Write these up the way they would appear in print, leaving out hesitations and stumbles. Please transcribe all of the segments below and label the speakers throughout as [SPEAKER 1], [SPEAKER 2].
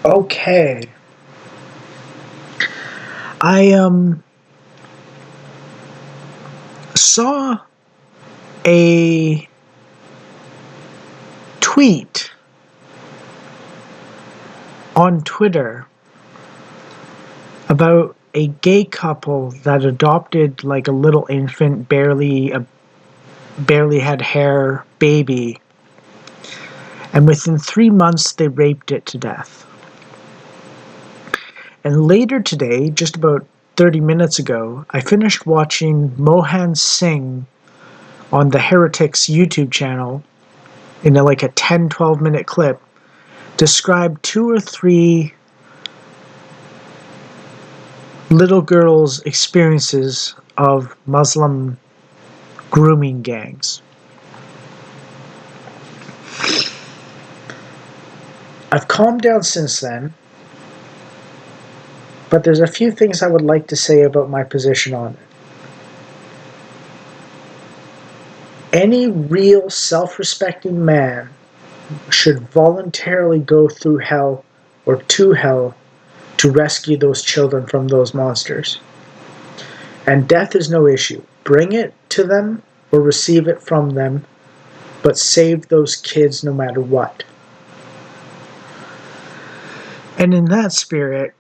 [SPEAKER 1] Okay. I saw a tweet on Twitter about a gay couple that adopted like a little infant, barely had hair baby, and within 3 months they raped it to death. And later today, just about 30 minutes ago, I finished watching Mohan Singh on the Heretics YouTube channel in like a 10-12 minute clip describe two or three little girls' experiences of Muslim grooming gangs. I've calmed down since then, but there's a few things I would like to say about my position on it. Any real self-respecting man should voluntarily go through hell or to hell to rescue those children from those monsters. And death is no issue. Bring it to them or receive it from them, but save those kids no matter what. And in that spirit,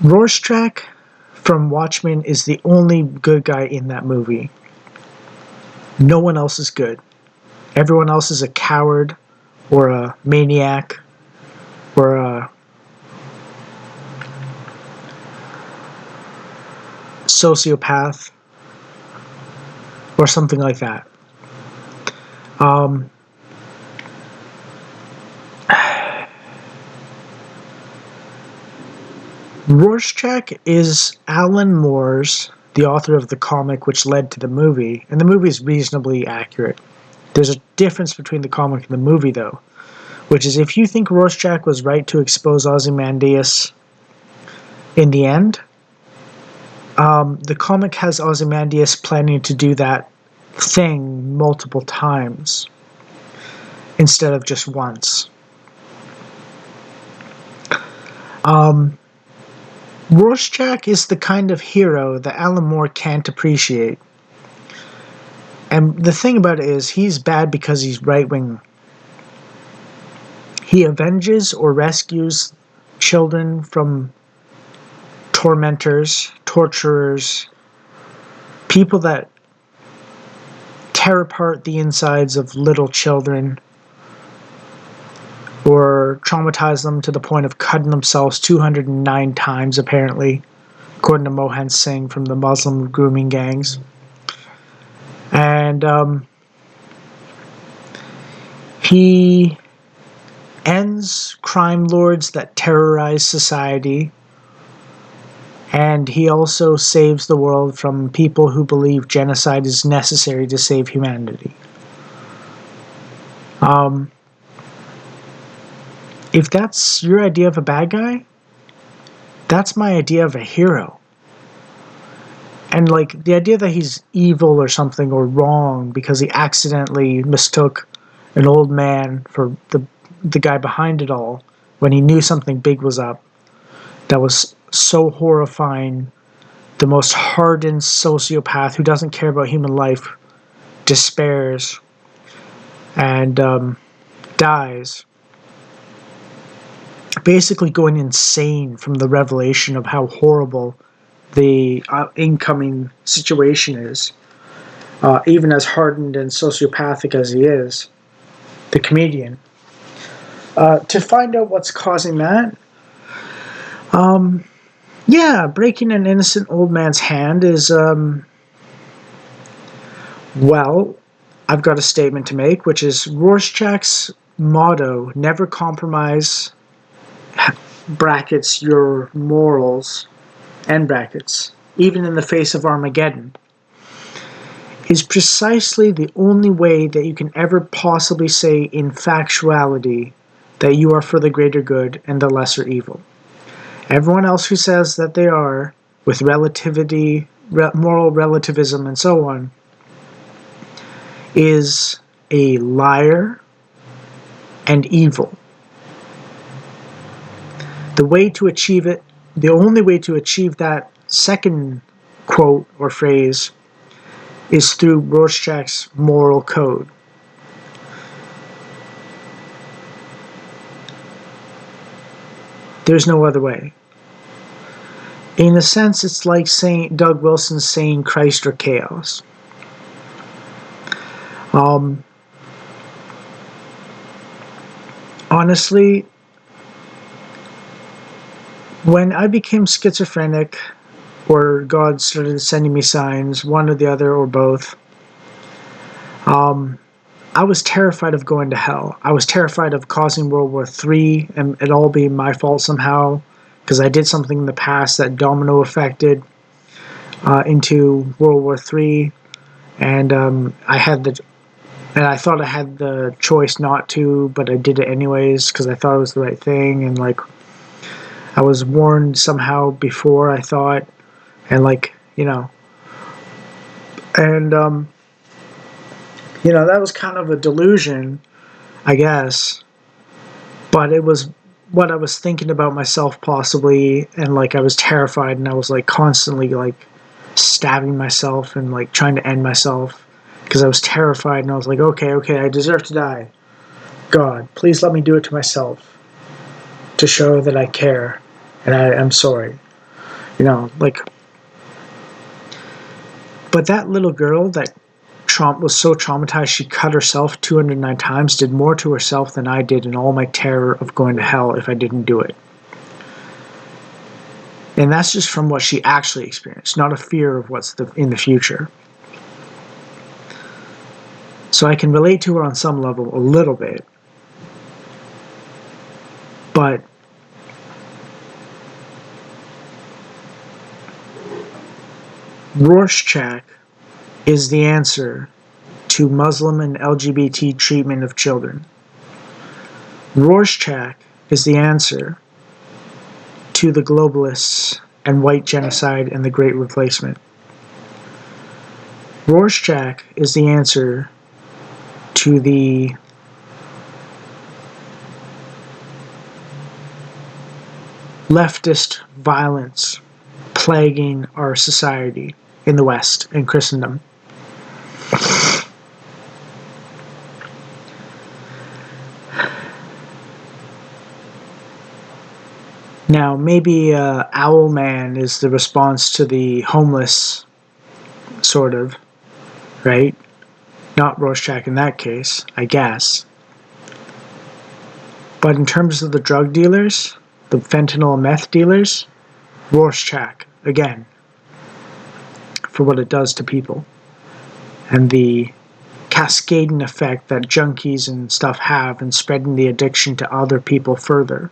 [SPEAKER 1] Rorschach from Watchmen is the only good guy in that movie. No one else is good. Everyone else is a coward or a maniac or a sociopath or something like that. Rorschach is Alan Moore's, the author of the comic which led to the movie, and the movie is reasonably accurate. There's a difference between the comic and the movie, though, which is if you think Rorschach was right to expose Ozymandias in the end, the comic has Ozymandias planning to do that thing multiple times instead of just once. Rorschach is the kind of hero that Alan Moore can't appreciate. And the thing about it is, he's bad because he's right-wing. He avenges or rescues children from tormentors, torturers, people that tear apart the insides of little children or traumatize them to the point of cutting themselves 209 times, apparently, according to Mohan Singh from the Muslim grooming gangs. And he ends crime lords that terrorize society, and he also saves the world from people who believe genocide is necessary to save humanity. If that's your idea of a bad guy, that's my idea of a hero. And like the idea that he's evil or something or wrong because he accidentally mistook an old man for the guy behind it all when he knew something big was up, that was so horrifying. The most hardened sociopath who doesn't care about human life despairs and dies, basically going insane from the revelation of how horrible the incoming situation is. Even as hardened and sociopathic as he is, the comedian. To find out what's causing that, breaking an innocent old man's hand is, well, I've got a statement to make, which is Rorschach's motto, never compromise, brackets, your morals, end brackets, even in the face of Armageddon, is precisely the only way that you can ever possibly say in factuality that you are for the greater good and the lesser evil. Everyone else who says that they are, with relativity, moral relativism, and so on, is a liar and evil. The way to achieve it, the only way to achieve that second quote or phrase is through Rorschach's moral code. There's no other way. In a sense, it's like saying Doug Wilson saying Christ or chaos. Honestly, when I became schizophrenic, or God started sending me signs, one or the other or both, I was terrified of going to hell. I was terrified of causing World War III and it all being my fault somehow, because I did something in the past that domino affected into World War III, and I thought I had the choice not to, but I did it anyways because I thought it was the right thing, and like I was warned somehow before, I thought, and like and that was kind of a delusion, I guess, but it was what I was thinking about myself possibly, and like I was terrified, and I was like constantly like stabbing myself and like trying to end myself because I was terrified, and I was like, okay, I deserve to die. God, please let me do it to myself to show that I care and I am sorry. Like, but that little girl that was so traumatized she cut herself 209 times did more to herself than I did in all my terror of going to hell if I didn't do it. And that's just from what she actually experienced, not a fear of what's in the future. So I can relate to her on some level a little bit. But Rorschach is the answer to Muslim and LGBT treatment of children. Rorschach is the answer to the globalists and white genocide and the Great Replacement. Rorschach is the answer to the leftist violence plaguing our society in the West and Christendom. Now, maybe Owlman is the response to the homeless, sort of, right? Not Rorschach in that case, I guess. But in terms of the drug dealers, the fentanyl and meth dealers, Rorschach, again, for what it does to people. And the cascading effect that junkies and stuff have in spreading the addiction to other people further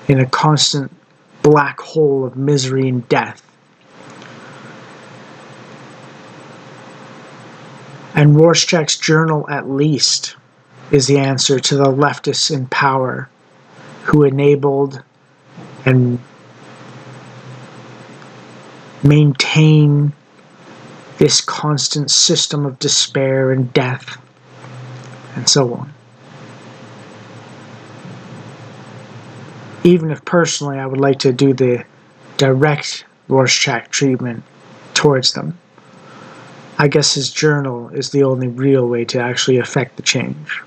[SPEAKER 1] in a constant black hole of misery and death. And Rorschach's journal, at least, is the answer to the leftists in power who enabled and maintain this constant system of despair and death and so on. Even if personally I would like to do the direct Rorschach treatment towards them, I guess his journal is the only real way to actually affect the change.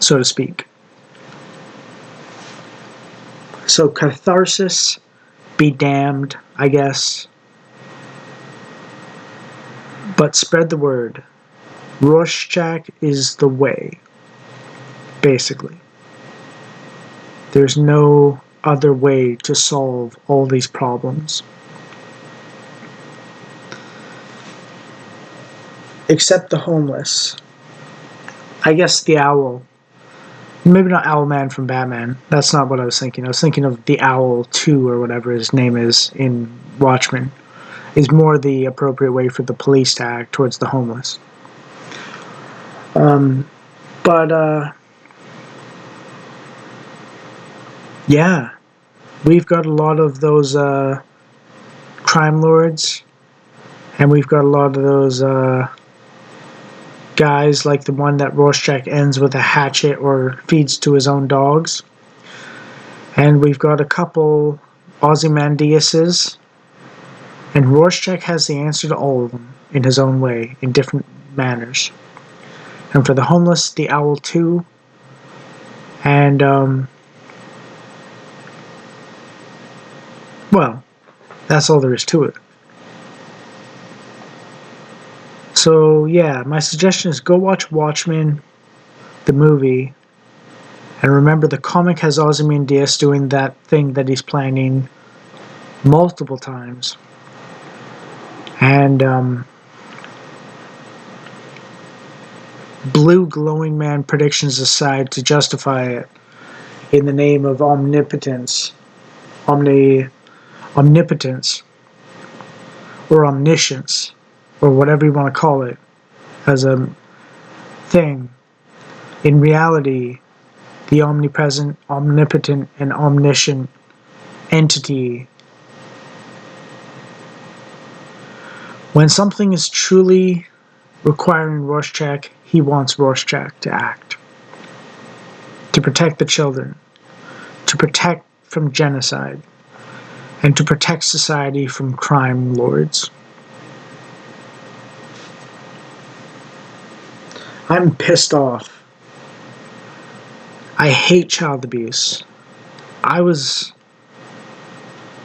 [SPEAKER 1] So to speak. So catharsis, be damned, I guess. But spread the word. Rorschach is the way, basically. There's no other way to solve all these problems. Except the homeless. I guess the owl. Maybe not Owlman from Batman. That's not what I was thinking. I was thinking of the Owl 2 or whatever his name is in Watchmen. Is more the appropriate way for the police to act towards the homeless. Yeah, we've got a lot of those crime lords, and we've got a lot of those guys like the one that Rorschach ends with a hatchet or feeds to his own dogs. And we've got a couple Ozymandiases, and Rorschach has the answer to all of them in his own way, in different manners. And for the homeless, the owl too. And, well, that's all there is to it. So, yeah, my suggestion is go watch Watchmen, the movie, and remember the comic has Ozymandias doing that thing that he's planning multiple times. And, blue glowing man predictions aside to justify it in the name of omnipotence, omnipotence, or omniscience, or whatever you want to call it, as a thing. In reality, the omnipresent, omnipotent, and omniscient entity, when something is truly requiring Rorschach, he wants Rorschach to act. To protect the children, to protect from genocide, and to protect society from crime lords. I'm pissed off. I hate child abuse. I was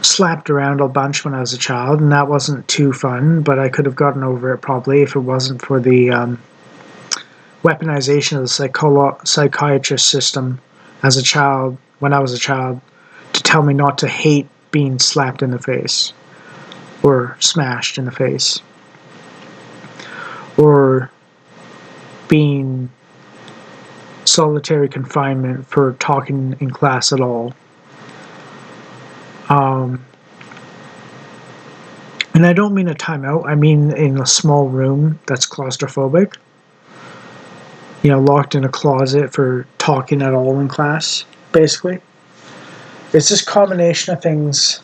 [SPEAKER 1] slapped around a bunch when I was a child, and that wasn't too fun, but I could have gotten over it probably if it wasn't for the weaponization of the psychiatrist system as a child, when I was a child, to tell me not to hate being slapped in the face, or smashed in the face, or being solitary confinement for talking in class at all. And I don't mean a timeout, I mean in a small room that's claustrophobic. You know, locked in a closet for talking at all in class, basically. It's this combination of things,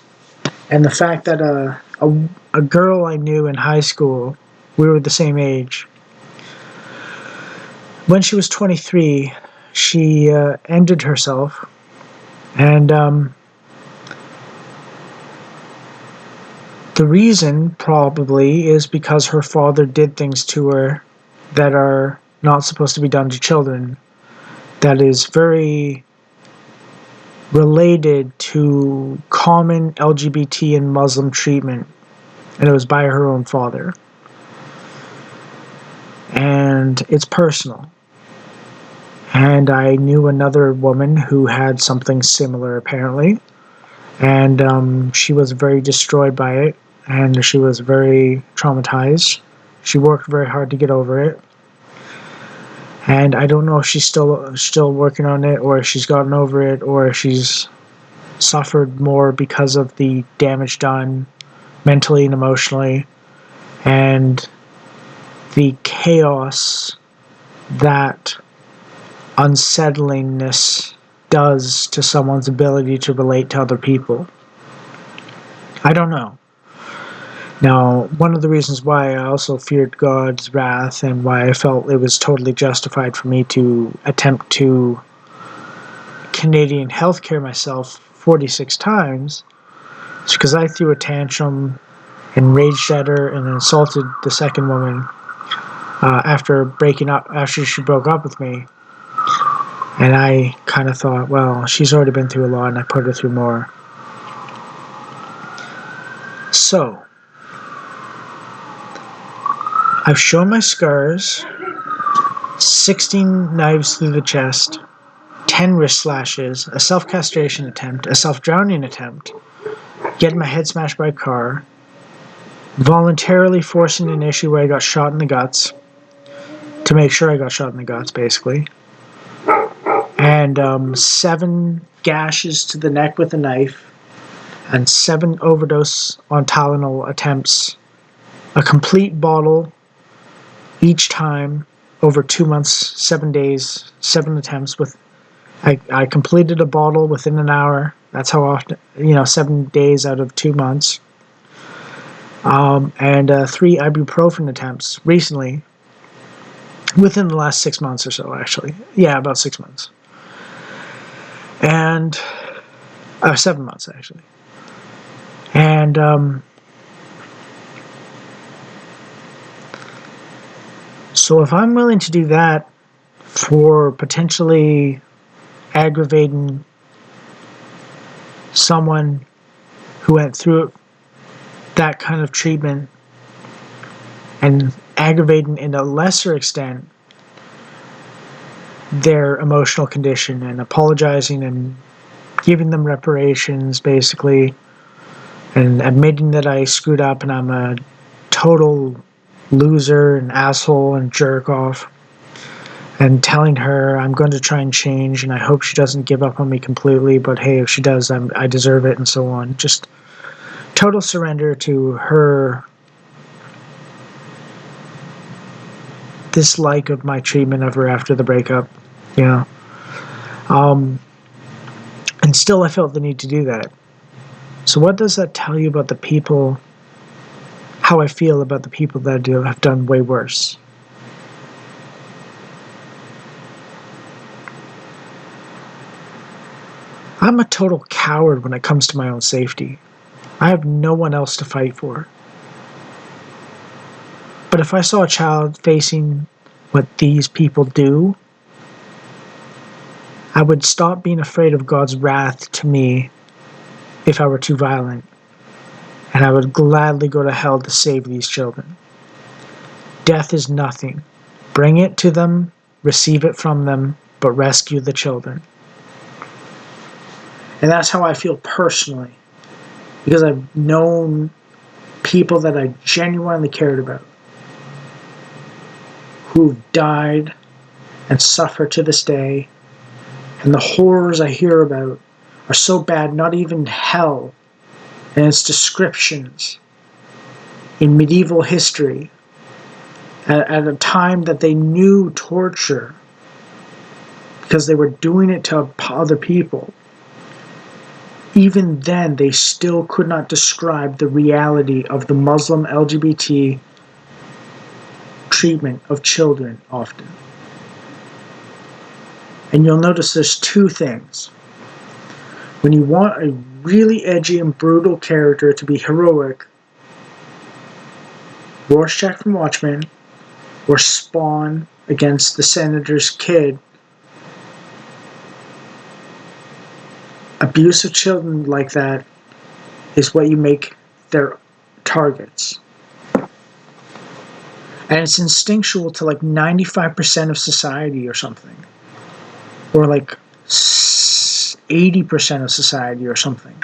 [SPEAKER 1] and the fact that a girl I knew in high school, we were the same age, when she was 23, she ended herself, and the reason probably is because her father did things to her that are not supposed to be done to children, that is very related to common LGBT and Muslim treatment, and it was by her own father. And it's personal. And I knew another woman who had something similar, apparently, and she was very destroyed by it, and she was very traumatized. She worked very hard to get over it, and I don't know if she's still working on it, or if she's gotten over it, or if she's suffered more because of the damage done mentally and emotionally, and the chaos that unsettlingness does to someone's ability to relate to other people. I don't know. Now, one of the reasons why I also feared God's wrath and why I felt it was totally justified for me to attempt to Canadian healthcare myself 46 times is because I threw a tantrum and raged at her and insulted the second woman after she broke up with me. And I kind of thought, well, she's already been through a lot and I put her through more. So, I've shown my scars, 16 knives through the chest, 10 wrist slashes, a self-castration attempt, a self-drowning attempt, getting my head smashed by a car, voluntarily forcing an issue where I got shot in the guts, to make sure I got shot in the guts, basically, and 7 gashes to the neck with a knife, and 7 overdose on Tylenol attempts, a complete bottle each time over 2 months, 7 days, 7 attempts. I completed a bottle within an hour. That's how often, 7 days out of 2 months. And 3 ibuprofen attempts recently. within the last 6 months or so, actually. Yeah, about 6 months. And 7 months, actually. And so if I'm willing to do that for potentially aggravating someone who went through that kind of treatment, and aggravating in a lesser extent their emotional condition, and apologizing and giving them reparations, basically, and admitting that I screwed up and I'm a total loser and asshole and jerk off, and telling her I'm going to try and change and I hope she doesn't give up on me completely, but hey, if she does, I deserve it, and so on. Just total surrender to her dislike of my treatment of her after the breakup. Yeah. And still I felt the need to do that. So what does that tell you about the people, how I feel about the people that have done way worse? I'm a total coward when it comes to my own safety. I have no one else to fight for. But if I saw a child facing what these people do, I would stop being afraid of God's wrath to me if I were too violent, and I would gladly go to hell to save these children. Death is nothing. Bring it to them, receive it from them, but rescue the children. And that's how I feel personally, because I've known people that I genuinely cared about who've died and suffer to this day, and the horrors I hear about are so bad, not even hell and its descriptions in medieval history at a time that they knew torture because they were doing it to other people. Even then, they still could not describe the reality of the Muslim LGBT treatment of children often. And you'll notice there's two things. When you want a really edgy and brutal character to be heroic, Rorschach from Watchmen, or Spawn against the senator's kid, abuse of children like that is what you make their targets. And it's instinctual to like 95% of society or something. Or like 80% of society or something.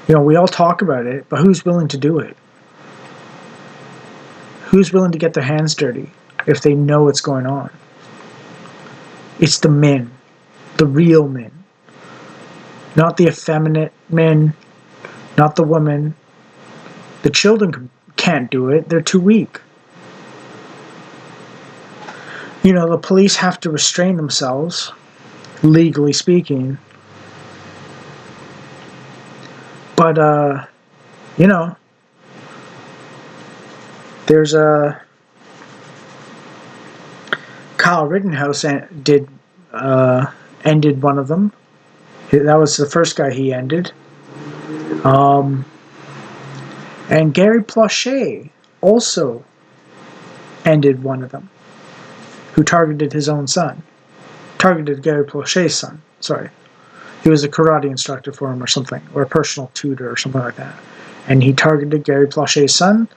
[SPEAKER 1] You know, we all talk about it, but who's willing to do it? Who's willing to get their hands dirty if they know what's going on? It's the men, the real men. Not the effeminate men, not the women. The children can't do it, they're too weak. You know, the police have to restrain themselves, legally speaking. But, you know, there's a Kyle Rittenhouse ended one of them. That was the first guy he ended. And Gary Plauché also ended one of them, who targeted his own son. Targeted Gary Plauché's son, sorry. He was a karate instructor for him or something, or a personal tutor or something like that. And he targeted Gary Plauché's son,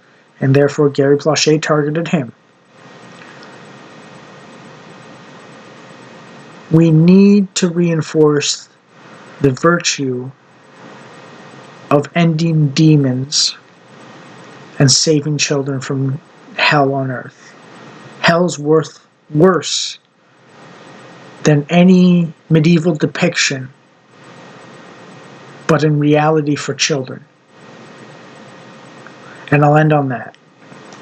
[SPEAKER 1] and therefore Gary Plauché targeted him. We need to reinforce the virtue of ending demons and saving children from hell on earth. Hell's worse than any medieval depiction, but in reality for children. And I'll end on that.